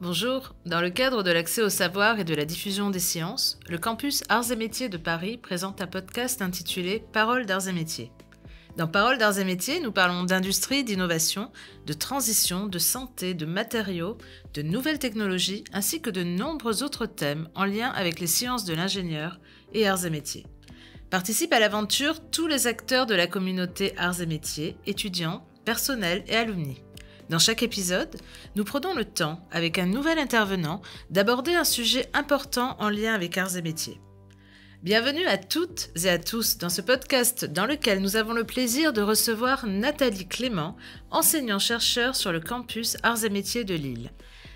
Bonjour, dans le cadre de l'accès au savoir et de la diffusion des sciences, le campus Arts et Métiers de Paris présente un podcast intitulé Paroles d'Arts et Métiers. Dans Paroles d'Arts et Métiers, nous parlons d'industrie, d'innovation, de transition, de santé, de matériaux, de nouvelles technologies, ainsi que de nombreux autres thèmes en lien avec les sciences de l'ingénieur et arts et métiers. Participent à l'aventure tous les acteurs de la communauté arts et métiers, étudiants, personnels et alumni. Dans chaque épisode, nous prenons le temps, avec un nouvel intervenant, d'aborder un sujet important en lien avec arts et métiers. Bienvenue à toutes et à tous dans ce podcast dans lequel nous avons le plaisir de recevoir Nathalie Clément, enseignant-chercheur sur le campus Arts et Métiers de Lille.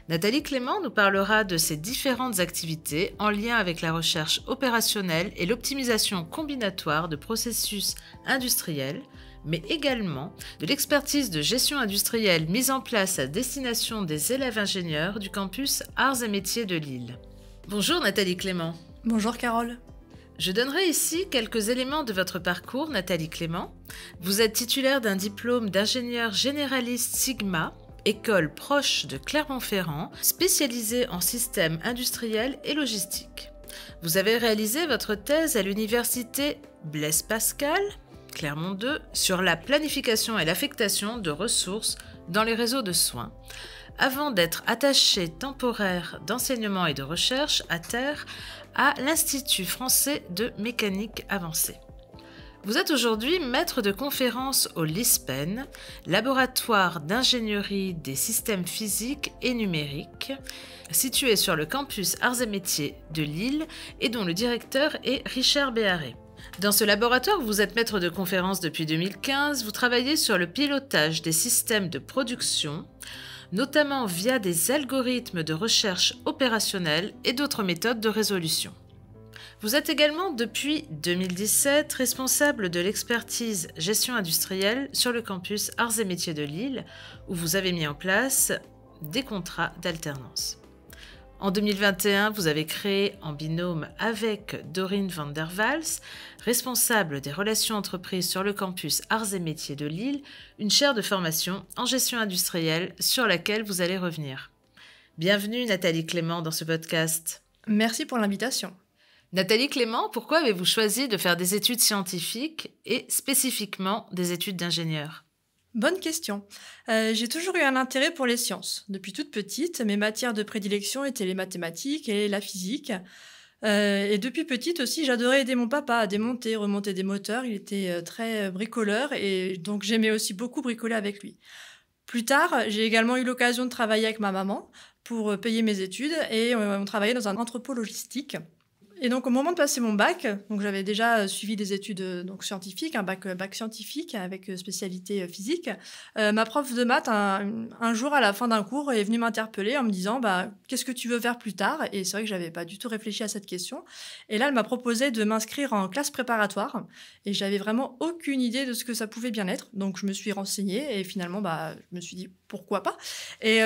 Nathalie Clément nous parlera de ses différentes activités en lien avec la recherche opérationnelle et l'optimisation combinatoire de processus industriels, mais également de l'expertise de gestion industrielle mise en place à destination des élèves ingénieurs du campus Arts et Métiers de Lille. Bonjour Nathalie Clément. Bonjour Carole. Je donnerai ici quelques éléments de votre parcours, Nathalie Clément. Vous êtes titulaire d'un diplôme d'ingénieur généraliste Sigma, école proche de Clermont-Ferrand, spécialisée en systèmes industriels et logistique. Vous avez réalisé votre thèse à l'université Blaise Pascal, Clermont 2, sur la planification et l'affectation de ressources dans les réseaux de soins, avant d'être attaché temporaire d'enseignement et de recherche à terre à l'Institut français de mécanique avancée. Vous êtes aujourd'hui maître de conférences au LISPEN, laboratoire d'ingénierie des systèmes physiques et numériques, situé sur le campus Arts et Métiers de Lille et dont le directeur est Richard Béharé. Dans ce laboratoire, vous êtes maître de conférences depuis 2015, vous travaillez sur le pilotage des systèmes de production, notamment via des algorithmes de recherche opérationnelle et d'autres méthodes de résolution. Vous êtes également depuis 2017 responsable de l'expertise gestion industrielle sur le campus Arts et Métiers de Lille, où vous avez mis en place des contrats d'alternance. En 2021, vous avez créé en binôme avec Dorine van der Waals, responsable des relations entreprises sur le campus Arts et Métiers de Lille, une chaire de formation en gestion industrielle sur laquelle vous allez revenir. Bienvenue Nathalie Clément dans ce podcast. Merci pour l'invitation. Nathalie Clément, pourquoi avez-vous choisi de faire des études scientifiques et spécifiquement des études d'ingénieur ? Bonne question. J'ai toujours eu un intérêt pour les sciences. Depuis toute petite, mes matières de prédilection étaient les mathématiques et la physique. Et depuis petite aussi, j'adorais aider mon papa à démonter, remonter des moteurs. Il était très bricoleur et donc j'aimais aussi beaucoup bricoler avec lui. Plus tard, j'ai également eu l'occasion de travailler avec ma maman pour payer mes études et on travaillait dans un entrepôt logistique. Et donc, au moment de passer mon bac, donc j'avais déjà suivi des études scientifiques, un bac scientifique avec spécialité physique. Ma prof de maths, un jour à la fin d'un cours, est venue m'interpeller en me disant qu'est-ce que tu veux faire plus tard ? Et c'est vrai que j'avais pas du tout réfléchi à cette question. Et là, elle m'a proposé de m'inscrire en classe préparatoire. Et j'avais vraiment aucune idée de ce que ça pouvait bien être. Donc, je me suis renseignée et finalement, je me suis dit pourquoi pas. Et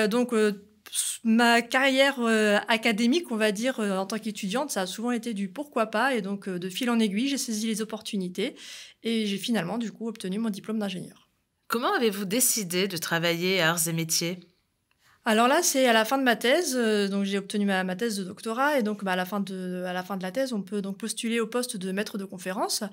ma carrière académique, on va dire, en tant qu'étudiante, ça a souvent été du pourquoi pas. Et donc, de fil en aiguille, j'ai saisi les opportunités et j'ai finalement, du coup, obtenu mon diplôme d'ingénieur. Comment avez-vous décidé de travailler à Arts et Métiers ? Alors là, c'est à la fin de ma thèse, donc j'ai obtenu ma thèse de doctorat et donc à la fin de la thèse, on peut donc postuler au poste de maître de conférence.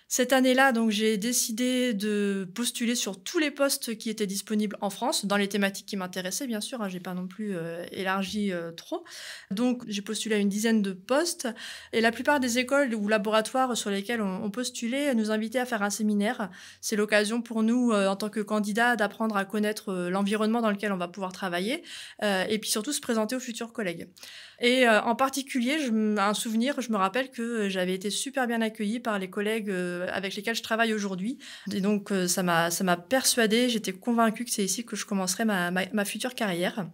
Cette année-là, donc j'ai décidé de postuler sur tous les postes qui étaient disponibles en France, dans les thématiques qui m'intéressaient bien sûr, j'ai pas non plus élargi trop. Donc j'ai postulé à une dizaine de postes et la plupart des écoles ou laboratoires sur lesquels on postulait nous invitaient à faire un séminaire. C'est l'occasion pour nous, en tant que candidats, d'apprendre à connaître l'environnement dans lequel on va pouvoir travailler. Et puis surtout se présenter aux futurs collègues. Et en particulier, je me rappelle que j'avais été super bien accueillie par les collègues avec lesquels je travaille aujourd'hui. Et donc ça m'a persuadée, j'étais convaincue que c'est ici que je commencerai ma future carrière.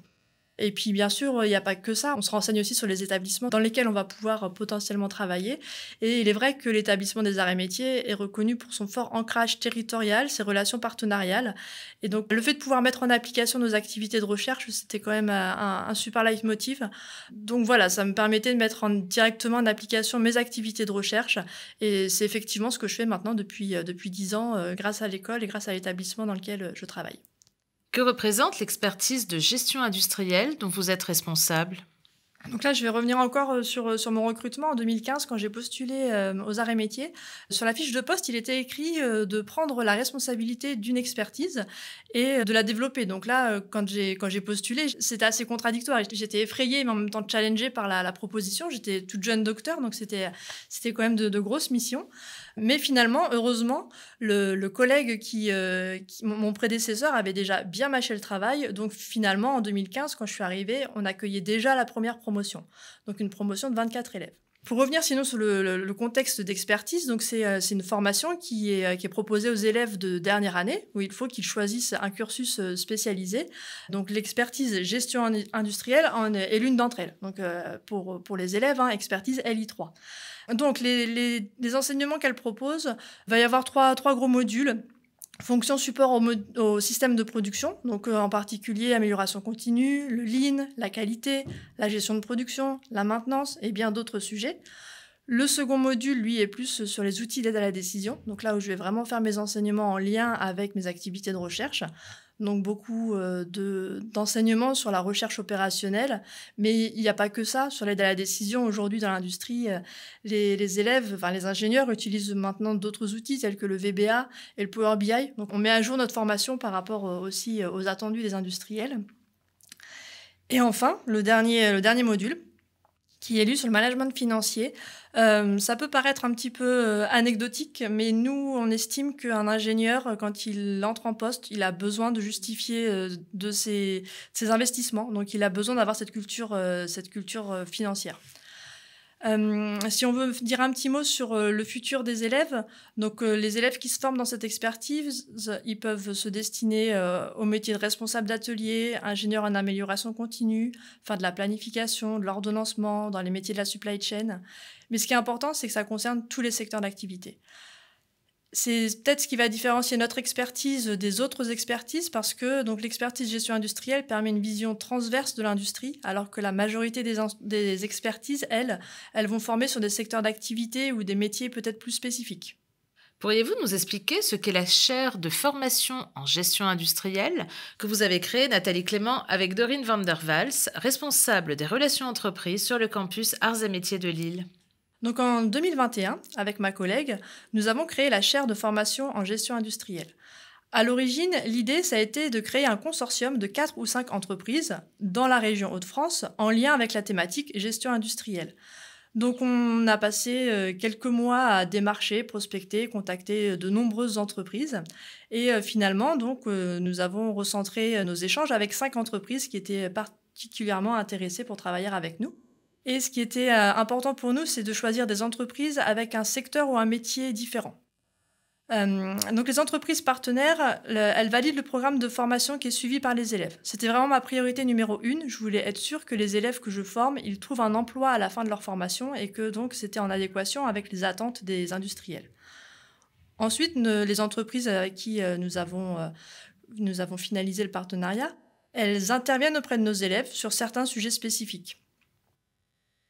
Et puis, bien sûr, il n'y a pas que ça. On se renseigne aussi sur les établissements dans lesquels on va pouvoir potentiellement travailler. Et il est vrai que l'établissement des arts et métiers est reconnu pour son fort ancrage territorial, ses relations partenariales. Et donc, le fait de pouvoir mettre en application nos activités de recherche, c'était quand même un super leitmotiv. Donc voilà, ça me permettait de mettre directement en application mes activités de recherche. Et c'est effectivement ce que je fais maintenant depuis 10 ans, grâce à l'école et grâce à l'établissement dans lequel je travaille. Que représente l'expertise de gestion industrielle dont vous êtes responsable? Donc là, je vais revenir encore sur mon recrutement en 2015 quand j'ai postulé aux arts et métiers. Sur la fiche de poste, il était écrit de prendre la responsabilité d'une expertise et de la développer. Donc là, quand j'ai postulé, c'était assez contradictoire. J'étais effrayée, mais en même temps challengée par la proposition. J'étais toute jeune docteur, donc c'était quand même de grosses missions. Mais finalement, heureusement, le collègue mon prédécesseur avait déjà bien mâché le travail. Donc finalement, en 2015, quand je suis arrivée, on accueillait déjà la première promotion. Donc une promotion de 24 élèves. Pour revenir sinon sur le contexte d'expertise, donc c'est une formation qui est proposée aux élèves de dernière année, où il faut qu'ils choisissent un cursus spécialisé. Donc l'expertise gestion industrielle est l'une d'entre elles. Donc pour les élèves, expertise LI3. Donc les enseignements qu'elle propose, va y avoir trois gros modules. Fonction support au système de production, donc en particulier amélioration continue, le lean, la qualité, la gestion de production, la maintenance et bien d'autres sujets. Le second module, lui, est plus sur les outils d'aide à la décision, donc là où je vais vraiment faire mes enseignements en lien avec mes activités de recherche. Donc beaucoup d'enseignements sur la recherche opérationnelle, mais il n'y a pas que ça. Sur l'aide à la décision, aujourd'hui dans l'industrie, les élèves, enfin les ingénieurs utilisent maintenant d'autres outils tels que le VBA et le Power BI. Donc on met à jour notre formation par rapport aussi aux attendus des industriels. Et enfin, le dernier module, qui est lu sur le management financier. Ça peut paraître un petit peu anecdotique, mais nous, on estime qu'un ingénieur, quand il entre en poste, il a besoin de justifier de ses investissements. Donc, il a besoin d'avoir cette culture financière. Si on veut dire un petit mot sur le futur des élèves, donc les élèves qui se forment dans cette expertise, ils peuvent se destiner au métier de responsable d'atelier, ingénieur en amélioration continue, faire de la planification, de l'ordonnancement, dans les métiers de la supply chain. Mais ce qui est important, c'est que ça concerne tous les secteurs d'activité. C'est peut-être ce qui va différencier notre expertise des autres expertises parce que donc, l'expertise gestion industrielle permet une vision transverse de l'industrie alors que la majorité des expertises, elles vont former sur des secteurs d'activité ou des métiers peut-être plus spécifiques. Pourriez-vous nous expliquer ce qu'est la chaire de formation en gestion industrielle que vous avez créée, Nathalie Clément, avec Dorine van der Waals, responsable des relations entreprises sur le campus Arts et Métiers de Lille? Donc en 2021, avec ma collègue, nous avons créé la chaire de formation en gestion industrielle. À l'origine, l'idée, ça a été de créer un consortium de 4 ou 5 entreprises dans la région Hauts-de-France en lien avec la thématique gestion industrielle. Donc on a passé quelques mois à démarcher, prospecter, contacter de nombreuses entreprises. Et finalement, donc, nous avons recentré nos échanges avec 5 entreprises qui étaient particulièrement intéressées pour travailler avec nous. Et ce qui était important pour nous, c'est de choisir des entreprises avec un secteur ou un métier différent. Donc les entreprises partenaires, elles valident le programme de formation qui est suivi par les élèves. C'était vraiment ma priorité numéro 1. Je voulais être sûre que les élèves que je forme, ils trouvent un emploi à la fin de leur formation et que donc c'était en adéquation avec les attentes des industriels. Ensuite, les entreprises avec qui nous avons finalisé le partenariat, elles interviennent auprès de nos élèves sur certains sujets spécifiques.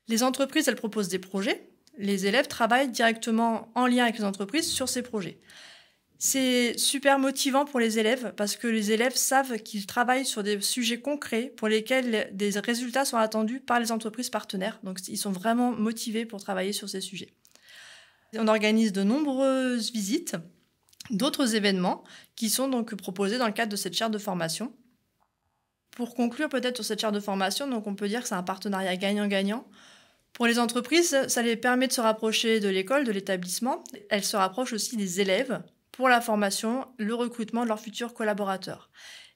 Les entreprises, elles proposent des projets. Les élèves travaillent directement en lien avec les entreprises sur ces projets. C'est super motivant pour les élèves parce que les élèves savent qu'ils travaillent sur des sujets concrets pour lesquels des résultats sont attendus par les entreprises partenaires. Donc, ils sont vraiment motivés pour travailler sur ces sujets. On organise de nombreuses visites, d'autres événements qui sont donc proposés dans le cadre de cette chaire de formation. Pour conclure peut-être sur cette chaire de formation, donc on peut dire que c'est un partenariat gagnant-gagnant. Pour les entreprises, ça les permet de se rapprocher de l'école, de l'établissement. Elles se rapprochent aussi des élèves pour la formation, le recrutement de leurs futurs collaborateurs.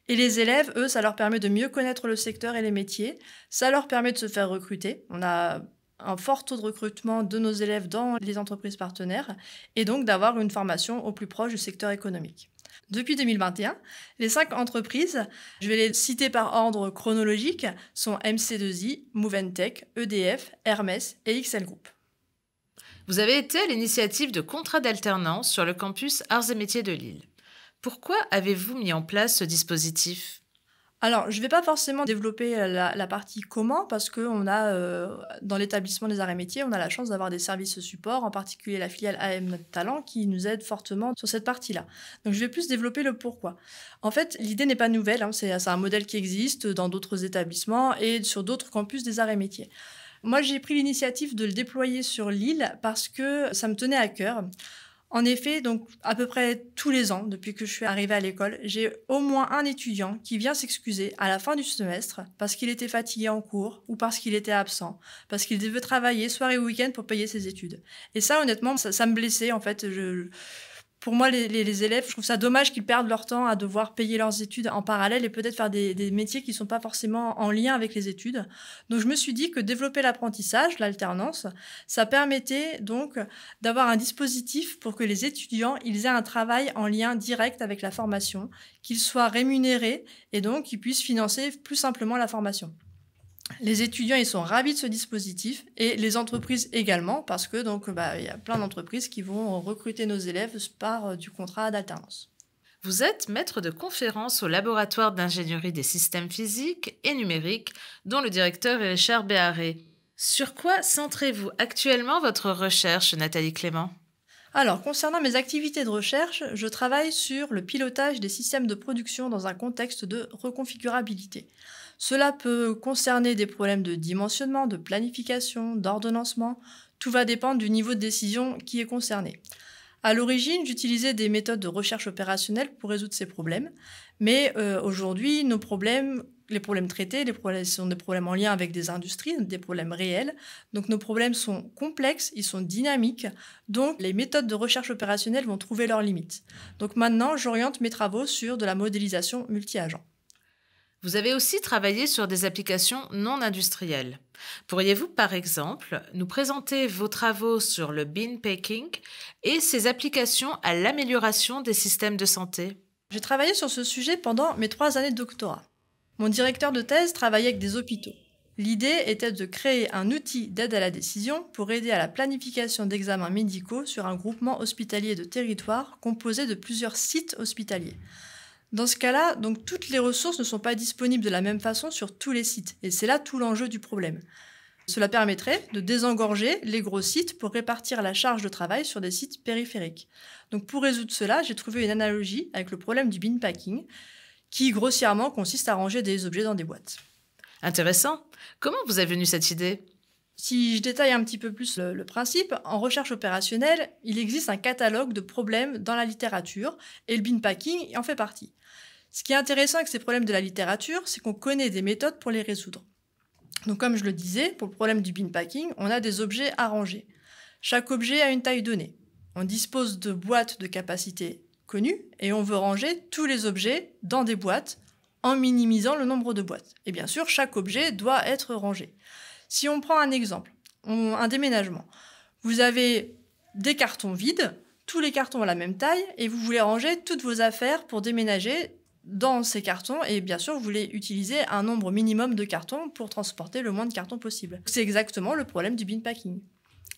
Et les élèves, eux, ça leur permet de mieux connaître le secteur et les métiers. Ça leur permet de se faire recruter. On a un fort taux de recrutement de nos élèves dans les entreprises partenaires et donc d'avoir une formation au plus proche du secteur économique. Depuis 2021, les 5 entreprises, je vais les citer par ordre chronologique, sont MC2I, Moventech, EDF, Hermès et XL Group. Vous avez été à l'initiative de contrats d'alternance sur le campus Arts et Métiers de Lille. Pourquoi avez-vous mis en place ce dispositif ? Alors, je ne vais pas forcément développer la partie comment, parce que dans l'établissement des arts et métiers, on a la chance d'avoir des services support, en particulier la filiale AM Talent, qui nous aide fortement sur cette partie-là. Donc, je vais plus développer le pourquoi. En fait, l'idée n'est pas nouvelle, hein, c'est un modèle qui existe dans d'autres établissements et sur d'autres campus des arts et métiers. Moi, j'ai pris l'initiative de le déployer sur l'île parce que ça me tenait à cœur. En effet, donc à peu près tous les ans, depuis que je suis arrivée à l'école, j'ai au moins un étudiant qui vient s'excuser à la fin du semestre parce qu'il était fatigué en cours ou parce qu'il était absent, parce qu'il devait travailler soir et week-end pour payer ses études. Et ça, honnêtement, ça me blessait en fait. Pour moi, les élèves, je trouve ça dommage qu'ils perdent leur temps à devoir payer leurs études en parallèle et peut-être faire des métiers qui ne sont pas forcément en lien avec les études. Donc, je me suis dit que développer l'apprentissage, l'alternance, ça permettait donc d'avoir un dispositif pour que les étudiants, ils aient un travail en lien direct avec la formation, qu'ils soient rémunérés et donc qu'ils puissent financer plus simplement la formation. Les étudiants, ils sont ravis de ce dispositif et les entreprises également parce que il y a plein d'entreprises qui vont recruter nos élèves par du contrat d'alternance. Vous êtes maître de conférence au laboratoire d'ingénierie des systèmes physiques et numériques, dont le directeur est Richard Béharé. Sur quoi centrez-vous actuellement votre recherche, Nathalie Clément? Alors, concernant mes activités de recherche, je travaille sur le pilotage des systèmes de production dans un contexte de reconfigurabilité. Cela peut concerner des problèmes de dimensionnement, de planification, d'ordonnancement. Tout va dépendre du niveau de décision qui est concerné. À l'origine, j'utilisais des méthodes de recherche opérationnelle pour résoudre ces problèmes, mais aujourd'hui, les problèmes traités, sont des problèmes en lien avec des industries, des problèmes réels. Donc nos problèmes sont complexes, ils sont dynamiques, donc les méthodes de recherche opérationnelle vont trouver leurs limites. Donc maintenant, j'oriente mes travaux sur de la modélisation multi-agent. Vous avez aussi travaillé sur des applications non industrielles. Pourriez-vous, par exemple, nous présenter vos travaux sur le bean packing et ses applications à l'amélioration des systèmes de santé? J'ai travaillé sur ce sujet pendant mes 3 années de doctorat. Mon directeur de thèse travaillait avec des hôpitaux. L'idée était de créer un outil d'aide à la décision pour aider à la planification d'examens médicaux sur un groupement hospitalier de territoire composé de plusieurs sites hospitaliers. Dans ce cas-là, donc toutes les ressources ne sont pas disponibles de la même façon sur tous les sites, et c'est là tout l'enjeu du problème. Cela permettrait de désengorger les gros sites pour répartir la charge de travail sur des sites périphériques. Donc pour résoudre cela, j'ai trouvé une analogie avec le problème du bean packing, qui grossièrement consiste à ranger des objets dans des boîtes. Intéressant. Comment vous est venue cette idée? Si je détaille un petit peu plus le principe, en recherche opérationnelle, il existe un catalogue de problèmes dans la littérature et le bean packing en fait partie. Ce qui est intéressant avec ces problèmes de la littérature, c'est qu'on connaît des méthodes pour les résoudre. Donc comme je le disais, pour le problème du bean packing, on a des objets à ranger. Chaque objet a une taille donnée. On dispose de boîtes de capacité connues et on veut ranger tous les objets dans des boîtes en minimisant le nombre de boîtes. Et bien sûr, chaque objet doit être rangé. Si on prend un exemple, un déménagement, vous avez des cartons vides, tous les cartons ont la même taille et vous voulez ranger toutes vos affaires pour déménager dans ces cartons et bien sûr vous voulez utiliser un nombre minimum de cartons pour transporter le moins de cartons possible. C'est exactement le problème du bean packing.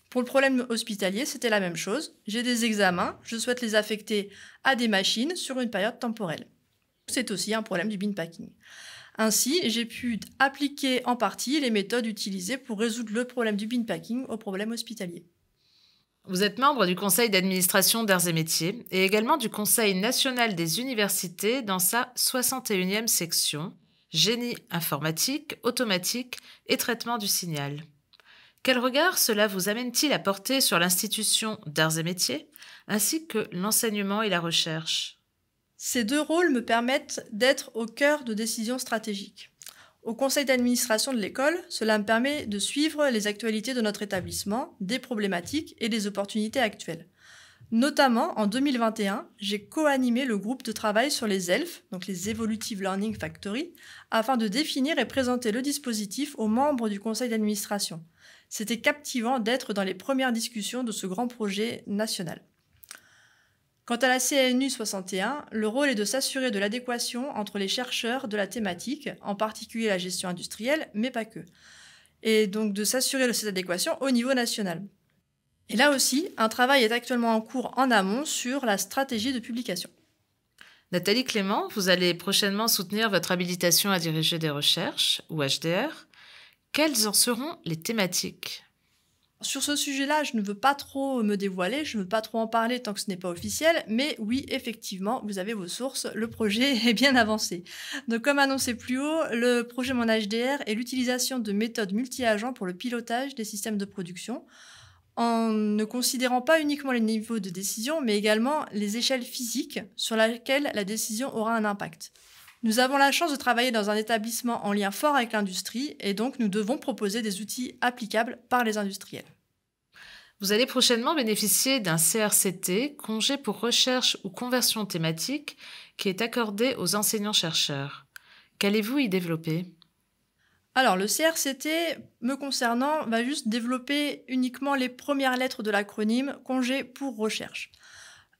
Pour le problème hospitalier, c'était la même chose. J'ai des examens, je souhaite les affecter à des machines sur une période temporelle. C'est aussi un problème du bean packing. Ainsi, j'ai pu appliquer en partie les méthodes utilisées pour résoudre le problème du bean packing au problème hospitalier. Vous êtes membre du Conseil d'administration d'Arts et Métiers et également du Conseil national des universités dans sa 61e section, Génie informatique, automatique et traitement du signal. Quel regard cela vous amène-t-il à porter sur l'institution d'Arts et Métiers, ainsi que l'enseignement et la recherche? Ces 2 rôles me permettent d'être au cœur de décisions stratégiques. Au conseil d'administration de l'école, cela me permet de suivre les actualités de notre établissement, des problématiques et des opportunités actuelles. Notamment, en 2021, j'ai co-animé le groupe de travail sur les ELF, donc les Evolutive Learning Factory, afin de définir et présenter le dispositif aux membres du conseil d'administration. C'était captivant d'être dans les premières discussions de ce grand projet national. Quant à la CNU 61, le rôle est de s'assurer de l'adéquation entre les chercheurs de la thématique, en particulier la gestion industrielle, mais pas que, et donc de s'assurer de cette adéquation au niveau national. Et là aussi, un travail est actuellement en cours en amont sur la stratégie de publication. Nathalie Clément, vous allez prochainement soutenir votre habilitation à diriger des recherches, ou HDR. Quelles en seront les thématiques ? Sur ce sujet-là, je ne veux pas trop me dévoiler, je ne veux pas trop en parler tant que ce n'est pas officiel, mais oui, effectivement, vous avez vos sources, le projet est bien avancé. Donc comme annoncé plus haut, le projet Mon HDR est l'utilisation de méthodes multi-agents pour le pilotage des systèmes de production, en ne considérant pas uniquement les niveaux de décision, mais également les échelles physiques sur lesquelles la décision aura un impact. Nous avons la chance de travailler dans un établissement en lien fort avec l'industrie et donc nous devons proposer des outils applicables par les industriels. Vous allez prochainement bénéficier d'un CRCT, congé pour recherche ou conversion thématique, qui est accordé aux enseignants-chercheurs. Qu'allez-vous y développer ? Alors, le CRCT, me concernant, va juste développer uniquement les premières lettres de l'acronyme congé pour recherche.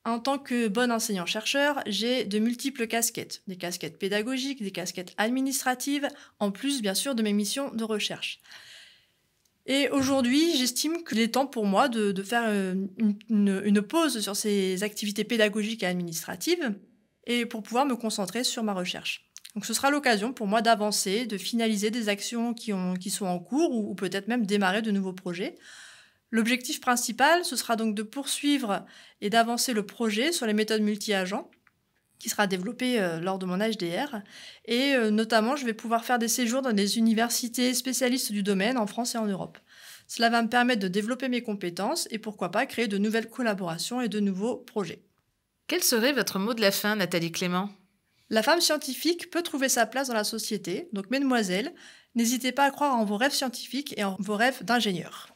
En tant que bon enseignant-chercheur, j'ai de multiples casquettes, des casquettes pédagogiques, des casquettes administratives, en plus bien sûr de mes missions de recherche. Et aujourd'hui, j'estime qu'il est temps pour moi de faire une pause sur ces activités pédagogiques et administratives et pour pouvoir me concentrer sur ma recherche. Donc ce sera l'occasion pour moi d'avancer, de finaliser des actions qui sont en cours ou peut-être même démarrer de nouveaux projets. L'objectif principal, ce sera donc de poursuivre et d'avancer le projet sur les méthodes multi-agents qui sera développé lors de mon HDR. Et notamment, je vais pouvoir faire des séjours dans des universités spécialistes du domaine en France et en Europe. Cela va me permettre de développer mes compétences et pourquoi pas créer de nouvelles collaborations et de nouveaux projets. Quel serait votre mot de la fin, Nathalie Clément ? La femme scientifique peut trouver sa place dans la société, donc mesdemoiselles, n'hésitez pas à croire en vos rêves scientifiques et en vos rêves d'ingénieur.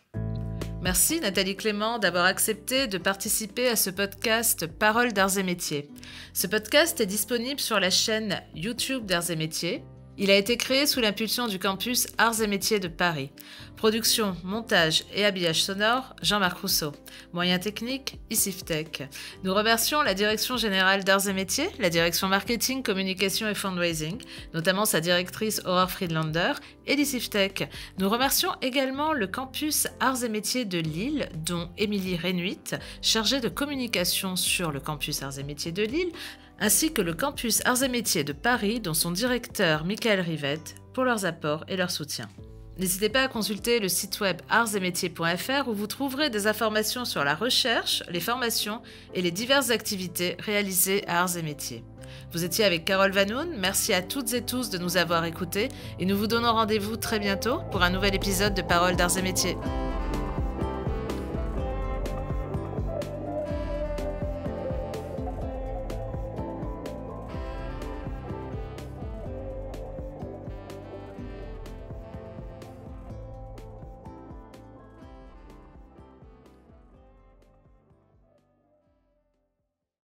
Merci Nathalie Clément d'avoir accepté de participer à ce podcast Paroles d'Arts et Métiers. Ce podcast est disponible sur la chaîne YouTube d'Arts et Métiers. Il a été créé sous l'impulsion du campus Arts et Métiers de Paris. Production, montage et habillage sonore, Jean-Marc Rousseau. Moyens techniques, ICIFTech. Nous remercions la Direction Générale d'Arts et Métiers, la Direction Marketing, Communication et Fundraising, notamment sa directrice Aurore Friedlander et l'ICIFTech. Nous remercions également le campus Arts et Métiers de Lille, dont Émilie Rénuit, chargée de communication sur le campus Arts et Métiers de Lille, ainsi que le campus Arts et Métiers de Paris, dont son directeur Michael Rivette, pour leurs apports et leur soutien. N'hésitez pas à consulter le site web artsetmétiers.fr où vous trouverez des informations sur la recherche, les formations et les diverses activités réalisées à Arts et Métiers. Vous étiez avec Carole Vanoun, merci à toutes et tous de nous avoir écoutés et nous vous donnons rendez-vous très bientôt pour un nouvel épisode de Paroles d'Arts et Métiers.